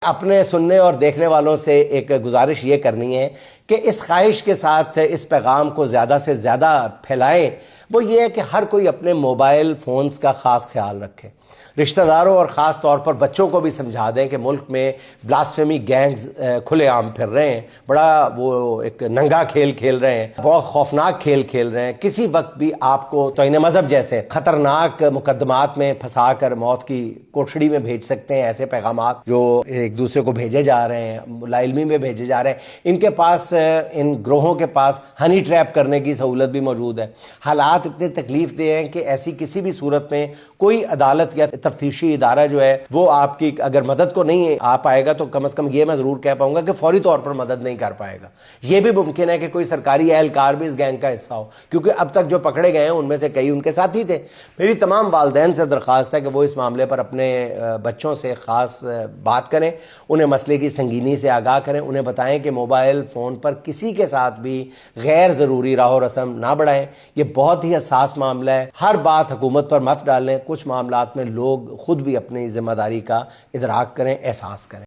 اپنے سننے اور دیکھنے والوں سے ایک گزارش یہ کرنی ہے کہ اس خواہش کے ساتھ اس پیغام کو زیادہ سے زیادہ پھیلائیں، وہ یہ ہے کہ ہر کوئی اپنے موبائل فونز کا خاص خیال رکھے، رشتہ داروں اور خاص طور پر بچوں کو بھی سمجھا دیں کہ ملک میں بلاسفیمی گینگز کھلے عام پھر رہے ہیں، بڑا وہ ایک ننگا کھیل کھیل رہے ہیں، بہت خوفناک کھیل کھیل رہے ہیں، کسی وقت بھی آپ کو توہین مذہب جیسے خطرناک مقدمات میں پھنسا کر موت کی کوٹھڑی میں بھیج سکتے ہیں۔ ایسے پیغامات جو ایک دوسرے کو بھیجے جا رہے ہیں، لا علمی میں بھیجے جا رہے ہیں، ان کے پاس، ان گروہوں کے پاس ہنی ٹریپ کرنے کی سہولت بھی موجود ہے۔ حالات اتنے تکلیف دہ ہیں کہ ایسی کسی بھی صورت میں کوئی عدالت یا تفتیشی ادارہ جو ہے وہ آپ کی اگر مدد کو نہیں آ پائے گا تو کم از کم یہ میں ضرور کہہ پاؤں گا کہ فوری طور پر مدد نہیں کر پائے گا۔ یہ بھی ممکن ہے کہ کوئی سرکاری اہلکار بھی اس گینگ کا حصہ ہو، کیونکہ اب تک جو پکڑے گئے ہیں ان میں سے کئی ان کے ساتھی تھے۔ میری تمام والدین سے درخواست ہے کہ وہ اس معاملے پر اپنے بچوں سے خاص بات کریں، انہیں مسئلے کی سنگینی سے آگاہ کریں، انہیں بتائیں کہ موبائل فون پر کسی کے ساتھ بھی غیر ضروری راہ و رسم نہ بڑھائیں۔ یہ بہت ہی حساس معاملہ ہے، ہر بات حکومت پر مت ڈالیں، کچھ معاملات میں لوگ خود بھی اپنی ذمہ داری کا ادراک کریں، احساس کریں۔